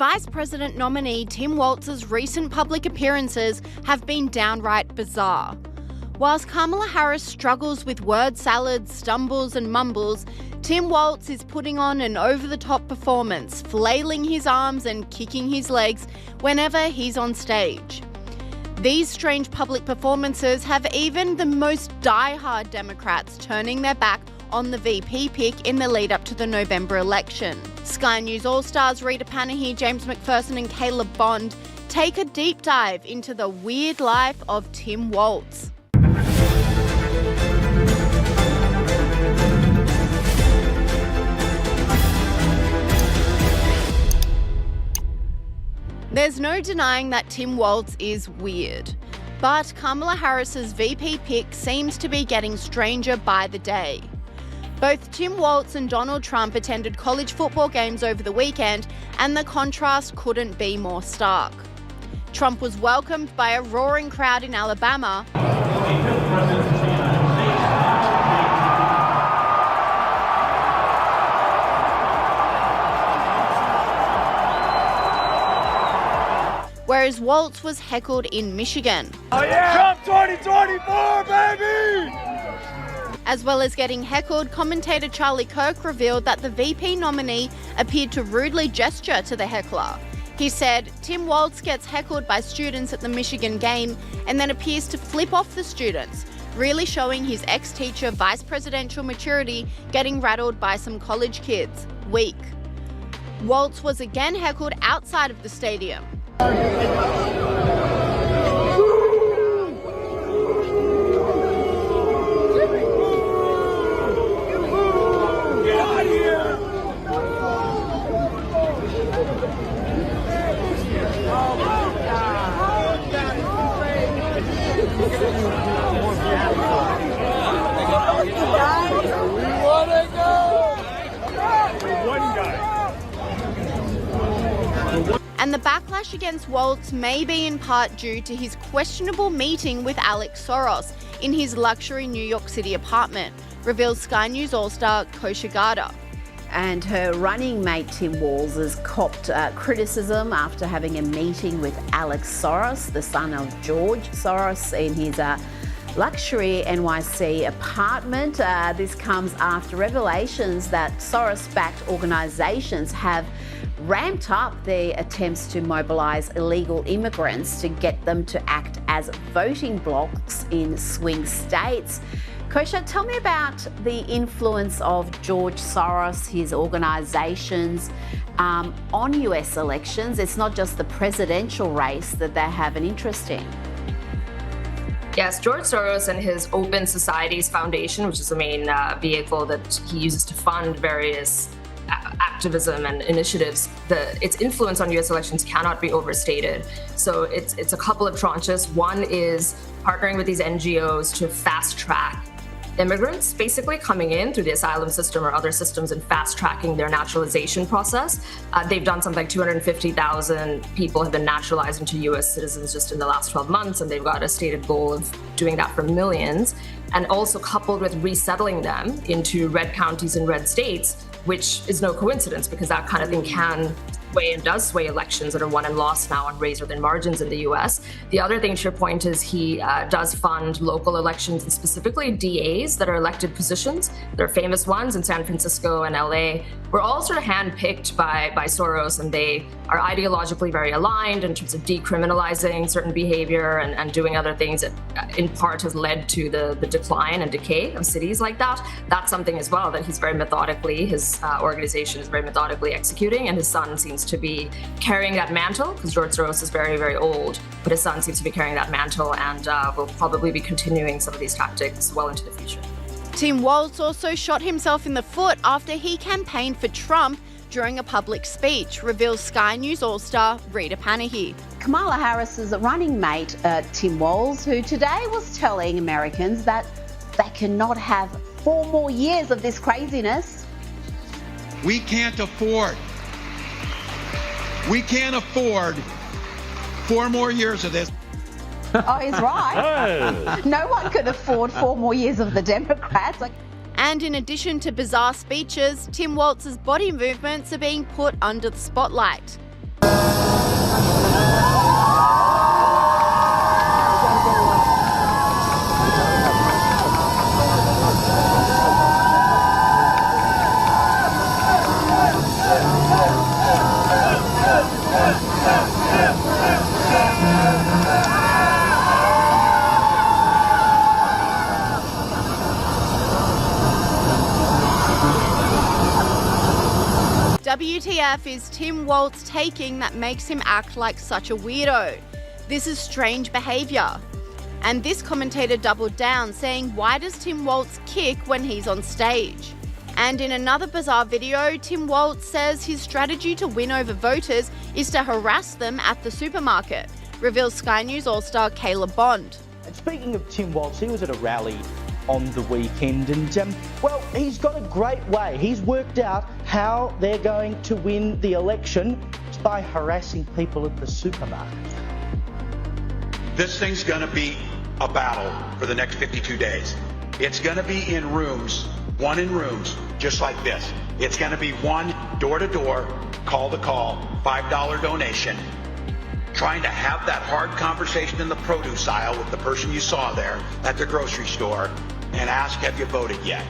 Vice President nominee Tim Walz's recent public appearances have been downright bizarre. Whilst Kamala Harris struggles with word salads, stumbles and mumbles, Tim Walz is putting on an over-the-top performance, flailing his arms and kicking his legs whenever he's on stage. These strange public performances have even the most die-hard Democrats turning their back on the VP pick in the lead-up to the November election. Sky News All-Stars Rita Panahi, James McPherson and Caleb Bond take a deep dive into the weird life of Tim Walz. There's no denying that Tim Walz is weird, but Kamala Harris's VP pick seems to be getting stranger by the day. Both Tim Walz and Donald Trump attended college football games over the weekend, and the contrast couldn't be more stark. Trump was welcomed by a roaring crowd in Alabama, whereas Walz was heckled in Michigan. Oh yeah! Trump 2024, baby! As well as getting heckled, commentator Charlie Kirk revealed that the VP nominee appeared to rudely gesture to the heckler. He said, Tim Walz gets heckled by students at the Michigan game and then appears to flip off the students, really showing his ex-teacher vice presidential maturity getting rattled by some college kids. Weak. Walz was again heckled outside of the stadium. And the backlash against Walz may be in part due to his questionable meeting with Alex Soros in his luxury New York City apartment, reveals Sky News All-Star Kosha Garda. And her running mate Tim Walz has copped criticism after having a meeting with Alex Soros, the son of George Soros, in his luxury NYC apartment. This comes after revelations that Soros-backed organisations have ramped up their attempts to mobilise illegal immigrants to get them to act as voting blocs in swing states. Kosha, tell me about the influence of George Soros, his organisations, on US elections. It's not just the presidential race that they have an interest in. Yes, George Soros and his Open Societies Foundation, which is the main vehicle that he uses to fund various activism and initiatives, its influence on U.S. elections cannot be overstated. So it's a couple of tranches. One is partnering with these NGOs to fast track immigrants basically coming in through the asylum system or other systems and fast tracking their naturalization process. They've done something like 250,000 people have been naturalized into US citizens just in the last 12 months, and they've got a stated goal of doing that for millions. And also coupled with resettling them into red counties and red states, which is no coincidence because that kind of thing can sway and does sway elections that are won and lost now on razor-thin margins in the US. The other thing to your point is he does fund local elections, and specifically DAs that are elected positions. There are famous ones in San Francisco and LA. We're all sort of handpicked by Soros, and they are ideologically very aligned in terms of decriminalizing certain behavior and doing other things that in part has led to the decline and decay of cities like that. That's something as well that he's very methodically, his organization is very methodically executing, and his son seems to be carrying that mantle, because George Soros is very, very old, but his son seems to be carrying that mantle and will probably be continuing some of these tactics well into the future. Tim Walz also shot himself in the foot after he campaigned for Trump during a public speech, reveals Sky News All-Star Rita Panahi. Kamala Harris's running mate, Tim Walz, who today was telling Americans that they cannot have 4 more years of this craziness. We can't afford 4 more years of this. Oh, he's right. No one could afford 4 more years of the Democrats. And in addition to bizarre speeches, Tim Walz's body movements are being put under the spotlight. WTF is Tim Walz taking that makes him act like such a weirdo? This is strange behaviour. And this commentator doubled down, saying, why does Tim Walz kick when he's on stage? And in another bizarre video, Tim Walz says his strategy to win over voters is to harass them at the supermarket, reveals Sky News All-Star Caleb Bond. And speaking of Tim Walz, he was at a rally on the weekend and, well, he's got a great way. He's worked out how they're going to win the election by harassing people at the supermarket. This thing's going to be a battle for the next 52 days. It's going to be in rooms, one in rooms, just like this. It's going to be one door-to-door, call-to-call, $5 donation, trying to have that hard conversation in the produce aisle with the person you saw there at the grocery store and ask, have you voted yet?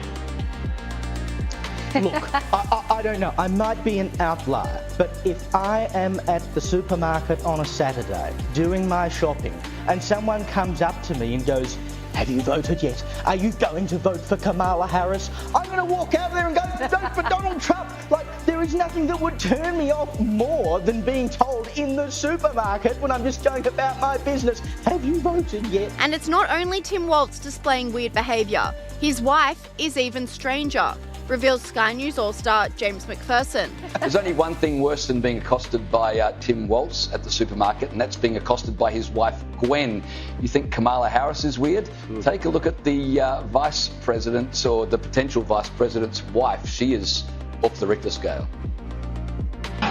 Look, I don't know. I might be an outlier, but if I am at the supermarket on a Saturday doing my shopping and someone comes up to me and goes, have you voted yet? Are you going to vote for Kamala Harris? I'm going to walk out there and go, vote for Donald Trump. Like, there is nothing that would turn me off more than being told in the supermarket when I'm just going about my business, have you voted yet? And it's not only Tim Walz displaying weird behaviour. His wife is even stranger, reveals Sky News All-Star James McPherson. There's only one thing worse than being accosted by Tim Walz at the supermarket, and that's being accosted by his wife, Gwen. You think Kamala Harris is weird? Take a look at the vice president's or the potential vice president's wife. She is off the Richter scale.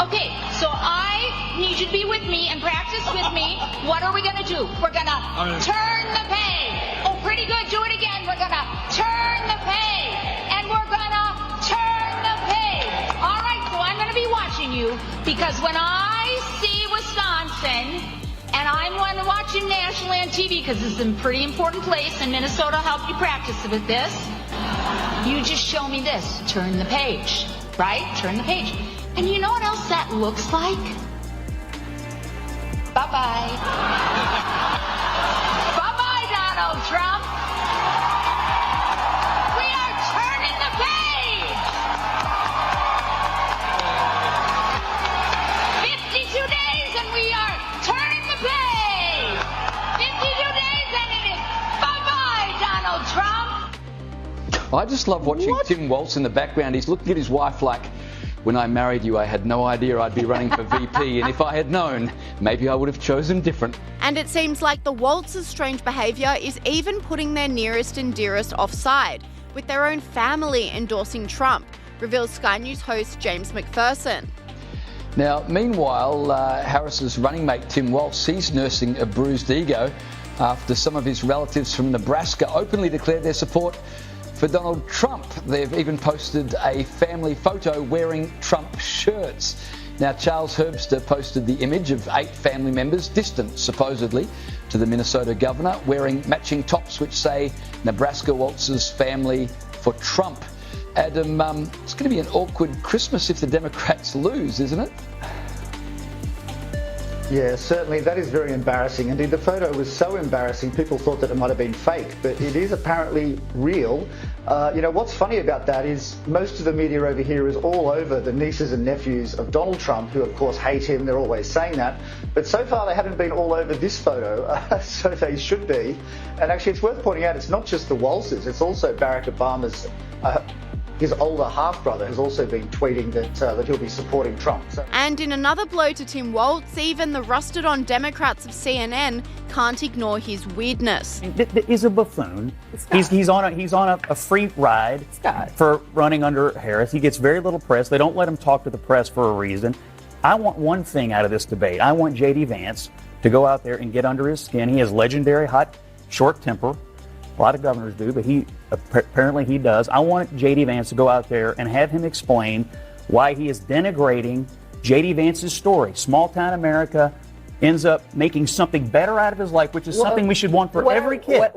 Okay, so I need you to be with me and practice with me. What are we going to do? We're going to turn the page. Oh, pretty good. Do it again. We're going to turn the page. And we're going to turn the page. All right, so I'm going to be watching you because when I see Wisconsin, and I'm going to watch you nationally on TV because this is a pretty important place, and Minnesota helped you practice with this. You just show me this. Turn the page, right? Turn the page. And you know what else that looks like? Bye-bye. Bye-bye, Donald Trump. We are turning the page. 52 days and we are turning the page. 52 days and it is bye-bye, Donald Trump. I just love watching Tim Walz in the background. He's looking at his wife like, when I married you, I had no idea I'd be running for VP, and if I had known, maybe I would have chosen different. And it seems like the Walz's strange behaviour is even putting their nearest and dearest offside, with their own family endorsing Trump, reveals Sky News host James McPherson. Now, meanwhile, Harris's running mate Tim Walz, he's nursing a bruised ego after some of his relatives from Nebraska openly declared their support for Donald Trump. They've even posted a family photo wearing Trump shirts. Now, Charles Herbster posted the image of 8 family members, distant supposedly to the Minnesota governor, wearing matching tops which say Nebraska Walz's family for Trump. Adam, it's going to be an awkward Christmas if the Democrats lose, isn't it? Yeah, certainly. That is very embarrassing. Indeed, the photo was so embarrassing, people thought that it might have been fake, but it is apparently real. What's funny about that is most of the media over here is all over the nieces and nephews of Donald Trump, who of course hate him. They're always saying that. But so far they haven't been all over this photo, so they should be. And actually, it's worth pointing out, it's not just the Walzes, it's also Barack Obama's his older half-brother has also been tweeting that he'll be supporting Trump. And in another blow to Tim Walz, even the rusted-on Democrats of CNN can't ignore his weirdness. He's a buffoon. He's on a free ride for running under Harris. He gets very little press. They don't let him talk to the press for a reason. I want one thing out of this debate. I want J.D. Vance to go out there and get under his skin. He has legendary hot, short temper. A lot of governors do, but apparently he does. I want J.D. Vance to go out there and have him explain why he is denigrating J.D. Vance's story. Small town America ends up making something better out of his life, which is something we should want for every kid.